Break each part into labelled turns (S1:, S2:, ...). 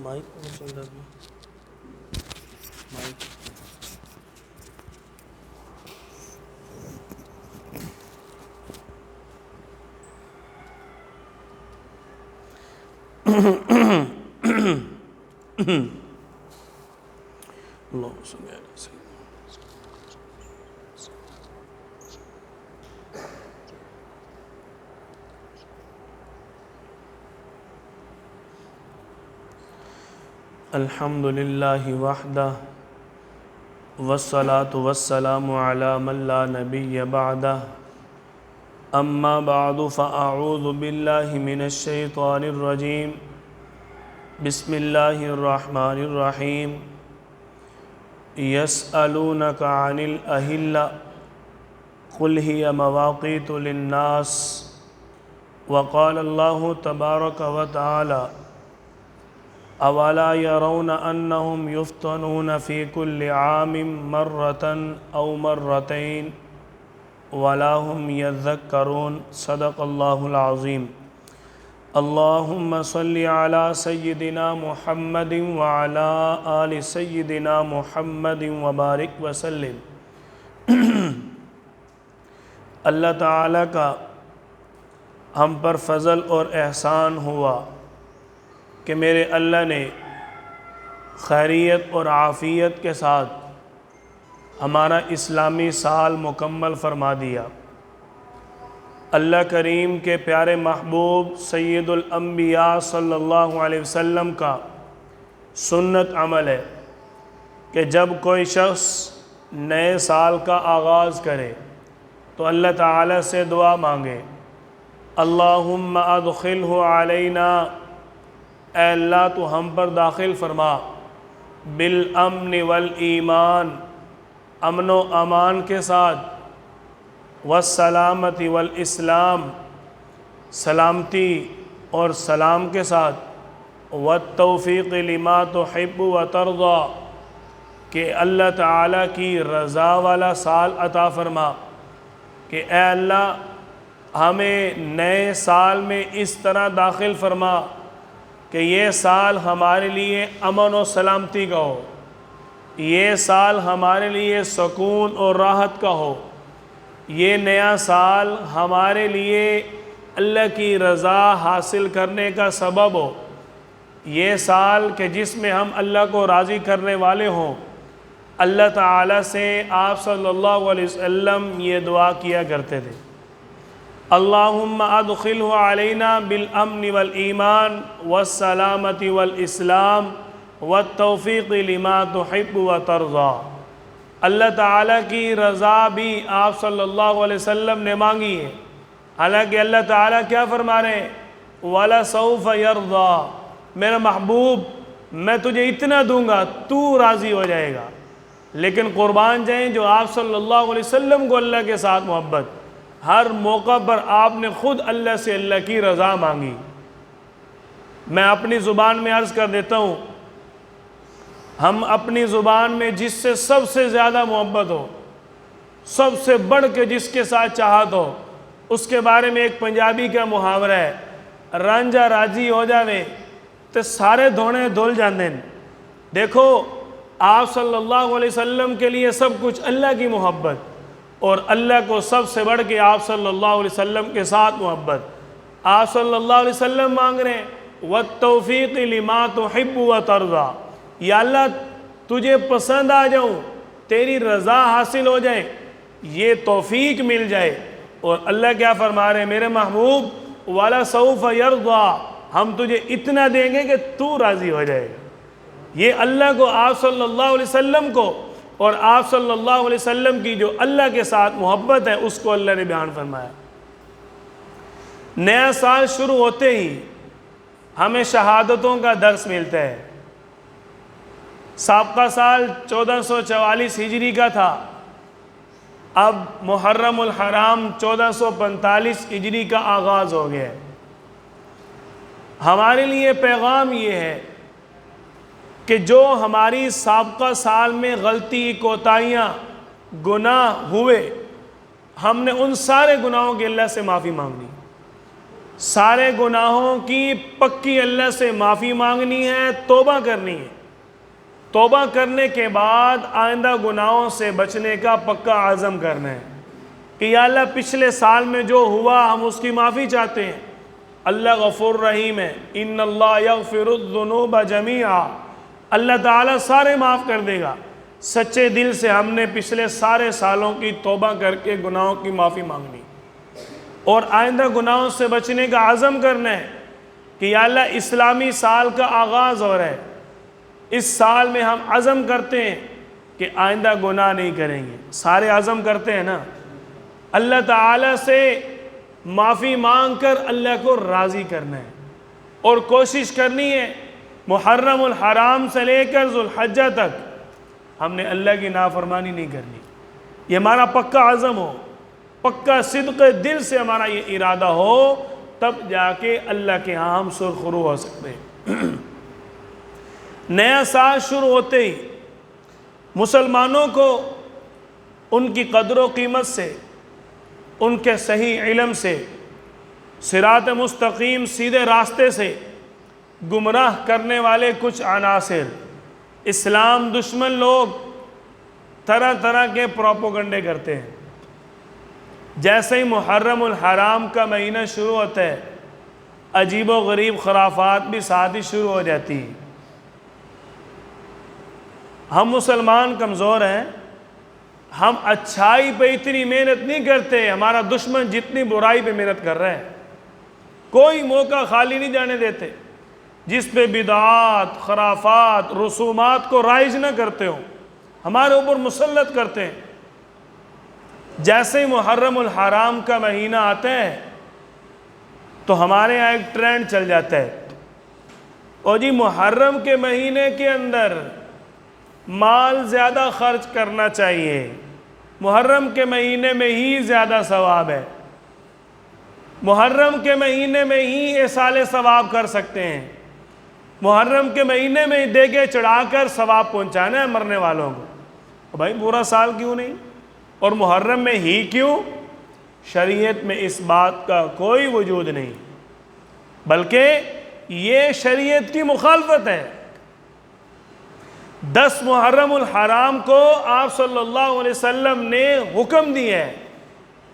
S1: Mic کون چل رہا ہے؟ مائک اللہم صلی علی سیدنا الحمد للہ وحدہ والصلاة والسلام علی من لا نبی بعدہ اما بعد فاعوذ باللہ من الشیطان الرجیم بسم اللہ الرحمن الرحیم یسألونک عن الأہلة قل ہی مواقیت للناس وقال اللہ تبارک وتعالی اولا يرون انہم یفتنون فی کل عام مرة او مرتين ولا هم يذكرون صدق اللہ العظیم اللہم صل علی سیدنا محمد وعلی آل سیدنا محمد وبارک وسلم۔ اللہ تعالیٰ کا ہم پر فضل اور احسان ہوا کہ میرے اللہ نے خیریت اور عافیت کے ساتھ ہمارا اسلامی سال مکمل فرما دیا۔ اللہ کریم کے پیارے محبوب سید الانبیاء صلی اللہ علیہ وسلم کا سنت عمل ہے کہ جب کوئی شخص نئے سال کا آغاز کرے تو اللہ تعالیٰ سے دعا مانگے، اللہم ادخلہ علینا، اے اللہ تو ہم پر داخل فرما، بالامن والایمان، امن و امان کے ساتھ، والسلامت والاسلام، سلامتی اور سلام کے ساتھ، والتوفیق لما تحب وترضى، کہ اللہ تعالیٰ کی رضا والا سال عطا فرما، کہ اے اللہ ہمیں نئے سال میں اس طرح داخل فرما کہ یہ سال ہمارے لیے امن و سلامتی کا ہو، یہ سال ہمارے لیے سکون اور راحت کا ہو، یہ نیا سال ہمارے لیے اللہ کی رضا حاصل کرنے کا سبب ہو، یہ سال کہ جس میں ہم اللہ کو راضی کرنے والے ہوں۔ اللہ تعالیٰ سے آپ صلی اللہ علیہ وسلم یہ دعا کیا کرتے تھے، اللہم ادخلہ علینا بالامن والایمان والسلامت والاسلام والتوفیق لما تحب وترضى۔ اللہ تعالیٰ کی رضا بھی آپ صلی اللہ علیہ وسلم نے مانگی ہے، حالانکہ اللہ تعالیٰ کیا فرما رہے ہیں، وَلَسَوْفَ يَرْضَى، میرا محبوب میں تجھے اتنا دوں گا تو راضی ہو جائے گا۔ لیکن قربان جائیں جو آپ صلی اللہ علیہ وسلم کو اللہ کے ساتھ محبت، ہر موقع پر آپ نے خود اللہ سے اللہ کی رضا مانگی۔ میں اپنی زبان میں عرض کر دیتا ہوں، ہم اپنی زبان میں جس سے سب سے زیادہ محبت ہو، سب سے بڑھ کے جس کے ساتھ چاہت ہو، اس کے بارے میں ایک پنجابی کا محاورہ ہے، رانجھا راضی ہو جاوے تو سارے دھونے دھل جاندے۔ دیکھو آپ صلی اللہ علیہ وسلم کے لیے سب کچھ اللہ کی محبت، اور اللہ کو سب سے بڑھ کے آپ صلی اللہ علیہ وسلم کے ساتھ محبت۔ آپ صلی اللہ علیہ وسلم مانگ رہے ہیں وَالتَّوْفِيقِ لِمَا تُحِبُّ وَتَرْضَى، یا اللہ تجھے پسند آ جاؤں، تیری رضا حاصل ہو جائے، یہ توفیق مل جائے۔ اور اللہ کیا فرما رہے ہیں، میرے محبوب وَلَسَوْفَ يَرْضَى، ہم تجھے اتنا دیں گے کہ تو راضی ہو جائے گا۔ یہ اللہ کو، آپ صلی اللہ علیہ وسلم کو، اور آپ صلی اللہ علیہ وسلم کی جو اللہ کے ساتھ محبت ہے اس کو اللہ نے بیان فرمایا۔ نیا سال شروع ہوتے ہی ہمیں شہادتوں کا درس ملتا ہے۔ سابقہ سال 1444 ہجری کا تھا، اب محرم الحرام 1445 ہجری کا آغاز ہو گیا ہے۔ ہمارے لیے پیغام یہ ہے کہ جو ہماری سابقہ سال میں غلطی، کوتاہیاں، گناہ ہوئے، ہم نے ان سارے گناہوں کی اللہ سے معافی مانگنی، سارے گناہوں کی پکی اللہ سے معافی مانگنی ہے، توبہ کرنی ہے۔ توبہ کرنے کے بعد آئندہ گناہوں سے بچنے کا پکا عزم کرنا ہے کہ یا اللہ پچھلے سال میں جو ہوا ہم اس کی معافی چاہتے ہیں۔ اللہ غفور رحیم ہے، ان اللہ یغفر الذنوب جمیعا، اللہ تعالیٰ سارے معاف کر دے گا۔ سچے دل سے ہم نے پچھلے سارے سالوں کی توبہ کر کے گناہوں کی معافی مانگنی اور آئندہ گناہوں سے بچنے کا عزم کرنا ہے کہ یا اللہ اسلامی سال کا آغاز ہو رہا ہے، اس سال میں ہم عزم کرتے ہیں کہ آئندہ گناہ نہیں کریں گے۔ سارے عزم کرتے ہیں نا، اللہ تعالیٰ سے معافی مانگ کر اللہ کو راضی کرنا ہے اور کوشش کرنی ہے محرم الحرام سے لے کر ذوالحجہ تک ہم نے اللہ کی نافرمانی نہیں کرنی۔ یہ ہمارا پکا عزم ہو، پکا صدق دل سے ہمارا یہ ارادہ ہو، تب جا کے اللہ کے ہاں ہم سرخرو ہو سکتے ہیں۔ نیا سال شروع ہوتے ہی مسلمانوں کو ان کی قدر و قیمت سے، ان کے صحیح علم سے، صراط مستقیم سیدھے راستے سے گمراہ کرنے والے کچھ عناصر، اسلام دشمن لوگ طرح طرح کے پروپیگنڈے کرتے ہیں۔ جیسے ہی محرم الحرام کا مہینہ شروع ہوتا ہے، عجیب و غریب خرافات بھی ساتھ ہی شروع ہو جاتی ہیں۔ ہم مسلمان کمزور ہیں، ہم اچھائی پہ اتنی محنت نہیں کرتے، ہمارا دشمن جتنی برائی پہ محنت کر رہا ہے، کوئی موقع خالی نہیں جانے دیتے جس پہ بدعات، خرافات، رسومات کو رائج نہ کرتے ہوں، ہمارے اوپر مسلط کرتے ہیں۔ جیسے ہی محرم الحرام کا مہینہ آتا ہے تو ہمارے یہاں ایک ٹرینڈ چل جاتا ہے، اور جی محرم کے مہینے کے اندر مال زیادہ خرچ کرنا چاہیے، محرم کے مہینے میں ہی زیادہ ثواب ہے، محرم کے مہینے میں ہی ایصال ثواب کر سکتے ہیں، محرم کے مہینے میں ہی دیگے چڑھا کر ثواب پہنچانا ہے مرنے والوں کو۔ بھائی پورا سال کیوں نہیں اور محرم میں ہی کیوں؟ شریعت میں اس بات کا کوئی وجود نہیں، بلکہ یہ شریعت کی مخالفت ہے۔ 10 محرم الحرام کو آپ صلی اللہ علیہ وسلم نے حکم دیا ہے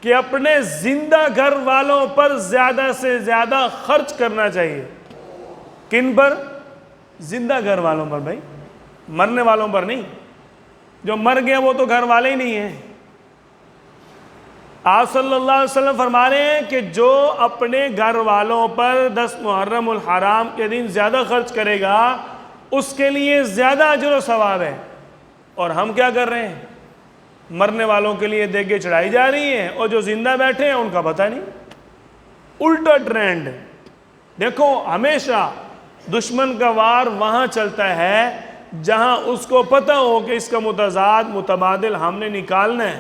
S1: کہ اپنے زندہ گھر والوں پر زیادہ سے زیادہ خرچ کرنا چاہیے۔ کن پر؟ زندہ گھر والوں پر بھائی، مرنے والوں پر نہیں۔ جو مر گئے وہ تو گھر والے ہی نہیں ہیں۔ آپ صلی اللہ علیہ وسلم فرما رہے ہیں کہ جو اپنے گھر والوں پر 10 محرم الحرام کے دن زیادہ خرچ کرے گا اس کے لیے زیادہ اجر و ثواب ہے۔ اور ہم کیا کر رہے ہیں؟ مرنے والوں کے لیے دیگیں چڑھائی جا رہی ہیں اور جو زندہ بیٹھے ہیں ان کا پتہ نہیں۔ الٹا ٹرینڈ دیکھو، ہمیشہ دشمن کا وار وہاں چلتا ہے جہاں اس کو پتہ ہو کہ اس کا متضاد متبادل ہم نے نکالنا ہے،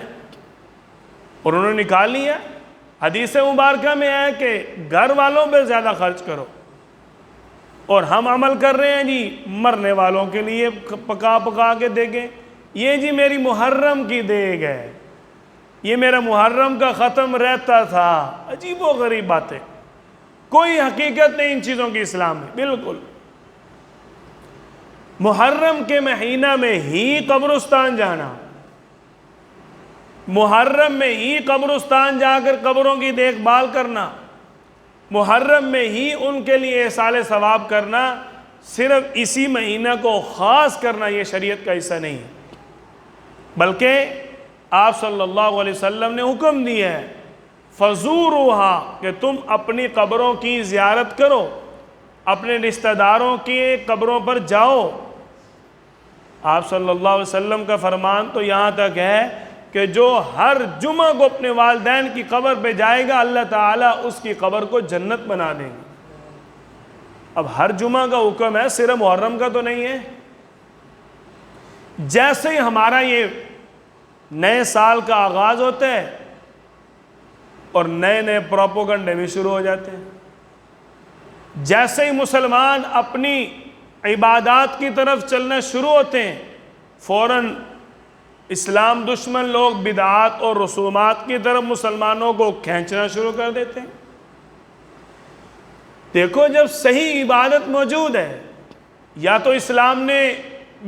S1: اور انہوں نے نکال لیا۔ حدیث مبارکہ میں ہے کہ گھر والوں پہ زیادہ خرچ کرو، اور ہم عمل کر رہے ہیں جی مرنے والوں کے لیے پکا پکا کے دیگیں۔ یہ جی میری محرم کی دیگ ہے، یہ میرا محرم کا ختم رہتا تھا۔ عجیب و غریب باتیں، کوئی حقیقت نہیں ان چیزوں کی اسلام میں بالکل۔ محرم کے مہینہ میں ہی قبرستان جانا، محرم میں ہی قبرستان جا کر قبروں کی دیکھ بھال کرنا، محرم میں ہی ان کے لیے ایصال ثواب کرنا، صرف اسی مہینہ کو خاص کرنا یہ شریعت کا حصہ نہیں ہے، بلکہ آپ صلی اللہ علیہ وسلم نے حکم دیا ہے فَزُورُوهَا کہ تم اپنی قبروں کی زیارت کرو، اپنے رشتہ داروں کی قبروں پر جاؤ۔ آپ صلی اللہ علیہ وسلم کا فرمان تو یہاں تک ہے کہ جو ہر جمعہ کو اپنے والدین کی قبر پہ جائے گا اللہ تعالیٰ اس کی قبر کو جنت بنا دیں گے۔ اب ہر جمعہ کا حکم ہے، صرف محرم کا تو نہیں ہے۔ جیسے ہی ہمارا یہ نئے سال کا آغاز ہوتا ہے اور نئے نئے پروپیگنڈے بھی شروع ہو جاتے ہیں، جیسے ہی مسلمان اپنی عبادات کی طرف چلنا شروع ہوتے ہیں، فوراً اسلام دشمن لوگ بدعات اور رسومات کی طرف مسلمانوں کو کھینچنا شروع کر دیتے ہیں۔ دیکھو، جب صحیح عبادت موجود ہے، یا تو اسلام نے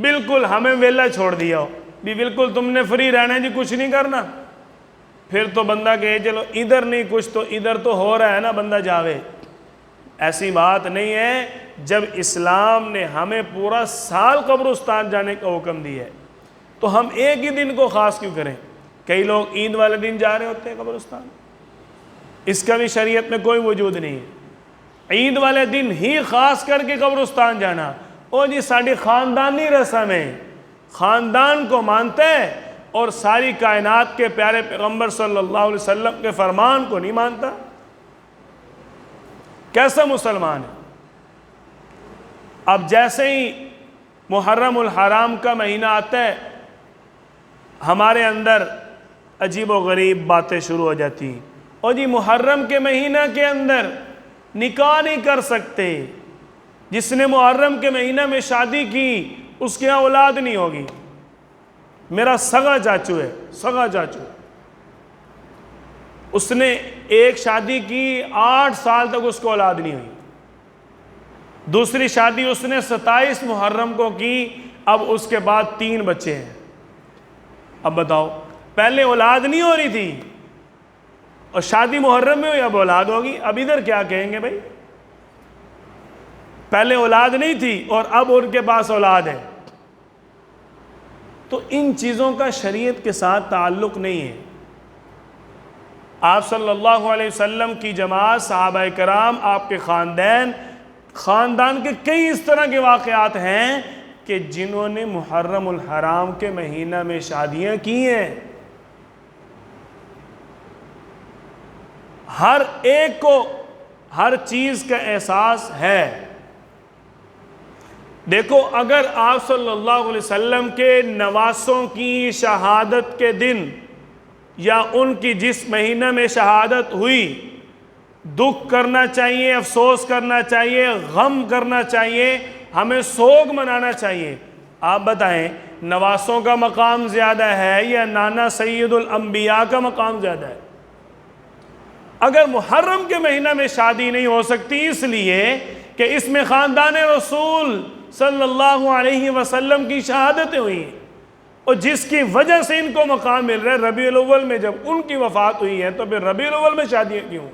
S1: بالکل ہمیں ویلا چھوڑ دیا ہو بھی بالکل تم نے فری رہنا ہے جی، کچھ نہیں کرنا، پھر تو بندہ کہے چلو ادھر نہیں کچھ تو ادھر تو ہو رہا ہے نا، بندہ جاوے۔ ایسی بات نہیں ہے۔ جب اسلام نے ہمیں پورا سال قبرستان جانے کا حکم دیا ہے تو ہم ایک ہی دن کو خاص کیوں کریں؟ کئی لوگ عید والے دن جا رہے ہوتے ہیں قبرستان، اس کا بھی شریعت میں کوئی وجود نہیں ہے۔ عید والے دن ہی خاص کر کے قبرستان جانا، او جی ساری خاندانی رسم ہے، خاندان کو مانتا ہے اور ساری کائنات کے پیارے پیغمبر صلی اللہ علیہ وسلم کے فرمان کو نہیں مانتا، کیسا مسلمان ہے؟ اب جیسے ہی محرم الحرام کا مہینہ آتا ہے، ہمارے اندر عجیب و غریب باتیں شروع ہو جاتی ہیں۔ اور جی محرم کے مہینہ کے اندر نکاح نہیں کر سکتے، جس نے محرم کے مہینہ میں شادی کی اس کے یہاں اولاد نہیں ہوگی۔ میرا سگا چاچو ہے، سگا چاچو، اس نے ایک شادی کی 8 سال تک اس کو اولاد نہیں ہوئی، دوسری شادی اس نے 27 محرم کو کی، اب اس کے بعد 3 بچے ہیں۔ اب بتاؤ، پہلے اولاد نہیں ہو رہی تھی اور شادی محرم میں ہوئی، اب اولاد ہوگی، اب ادھر کیا کہیں گے بھائی؟ پہلے اولاد نہیں تھی اور اب ان کے پاس اولاد ہے۔ تو ان چیزوں کا شریعت کے ساتھ تعلق نہیں ہے۔ آپ صلی اللہ علیہ وسلم کی جماعت، صحابہ کرام، آپ کے خاندان کے کئی اس طرح کے واقعات ہیں کہ جنہوں نے محرم الحرام کے مہینہ میں شادیاں کی ہیں۔ ہر ایک کو ہر چیز کا احساس ہے۔ دیکھو، اگر آپ صلی اللہ علیہ وسلم کے نواسوں کی شہادت کے دن یا ان کی جس مہینہ میں شہادت ہوئی، دکھ کرنا چاہیے، افسوس کرنا چاہیے، غم کرنا چاہیے، ہمیں سوگ منانا چاہیے۔ آپ بتائیں، نواسوں کا مقام زیادہ ہے یا نانا سید الانبیاء کا مقام زیادہ ہے؟ اگر محرم کے مہینہ میں شادی نہیں ہو سکتی اس لیے کہ اس میں خاندان رسول صلی اللہ علیہ وسلم کی شہادتیں ہوئی ہیں، اور جس کی وجہ سے ان کو مقام مل رہا ہے ربیع الاول میں، جب ان کی وفات ہوئی ہے تو پھر ربیع الاول میں شادیاں کیوں؟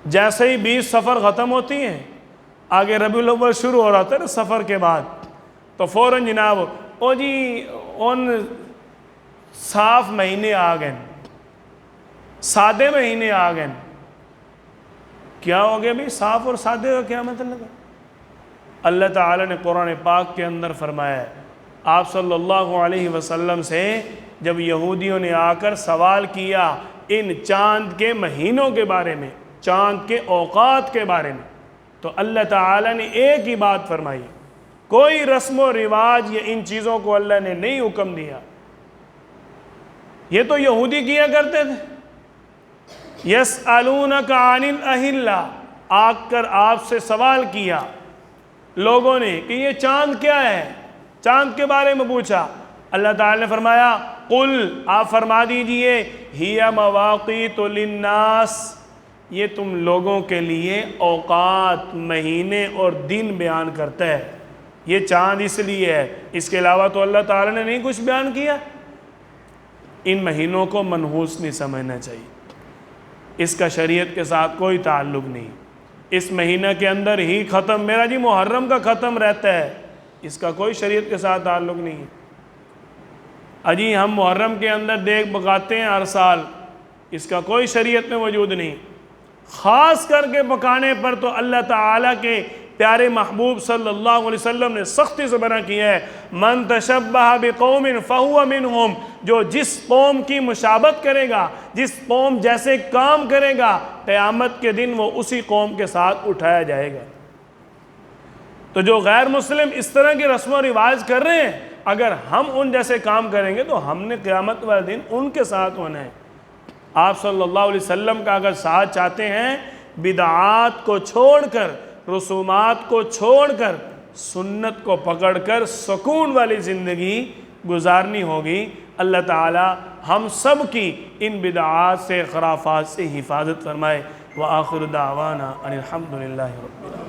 S1: جیسے ہی 20 صفر ختم ہوتی ہیں، آگے ربیع الاول شروع ہو رہا تھا نا سفر کے بعد، تو فوراً جناب او جی ان صاف مہینے آ گئے، سادے مہینے آ گئے۔ کیا ہو گیا بھائی؟ صاف اور سادے کا کیا مطلب ہے؟ اللہ تعالیٰ نے قرآن پاک کے اندر فرمایا ہے، آپ صلی اللہ علیہ وسلم سے جب یہودیوں نے آ کر سوال کیا ان چاند کے مہینوں کے بارے میں، چاند کے اوقات کے بارے میں، تو اللہ تعالیٰ نے ایک ہی بات فرمائی، کوئی رسم و رواج یا ان چیزوں کو اللہ نے نہیں حکم دیا۔ یہ تو یہودی کیا کرتے تھے۔ یسألونک عن الأہلہ، آ کر آپ سے سوال کیا لوگوں نے کہ یہ چاند کیا ہے، چاند کے بارے میں پوچھا۔ اللہ تعالیٰ نے فرمایا قل، آپ فرما دیجئے، ہی مواقیت للناس، یہ تم لوگوں کے لیے اوقات، مہینے اور دن بیان کرتا ہے۔ یہ چاند اس لیے ہے، اس کے علاوہ تو اللہ تعالیٰ نے نہیں کچھ بیان کیا۔ ان مہینوں کو منحوس نہیں سمجھنا چاہیے، اس کا شریعت کے ساتھ کوئی تعلق نہیں۔ اس مہینہ کے اندر ہی ختم، میرا جی محرم کا ختم رہتا ہے، اس کا کوئی شریعت کے ساتھ تعلق نہیں ہے۔ اجی ہم محرم کے اندر دیگ پکاتے ہیں ہر سال، اس کا کوئی شریعت میں وجود نہیں۔ خاص کر کے پکانے پر تو اللہ تعالیٰ کے پیارے محبوب صلی اللہ علیہ وسلم نے سختی سے منع کیا ہے، من تشبہ بقوم فہو منہم، جو جس قوم کی مشابہت کرے گا، جس قوم جیسے کام کرے گا، قیامت کے دن وہ اسی قوم کے ساتھ اٹھایا جائے گا۔ تو جو غیر مسلم اس طرح کی رسم و رواج کر رہے ہیں، اگر ہم ان جیسے کام کریں گے تو ہم نے قیامت والے دن ان کے ساتھ ہونا ہے۔ آپ صلی اللہ علیہ وسلم کا اگر ساتھ چاہتے ہیں، بدعات کو چھوڑ کر، رسومات کو چھوڑ کر، سنت کو پکڑ کر سکون والی زندگی گزارنی ہوگی۔ اللہ تعالی ہم سب کی ان بدعات سے، خرافات سے حفاظت فرمائے۔ وآخر دعوانا ان الحمد للہ رب العالمین۔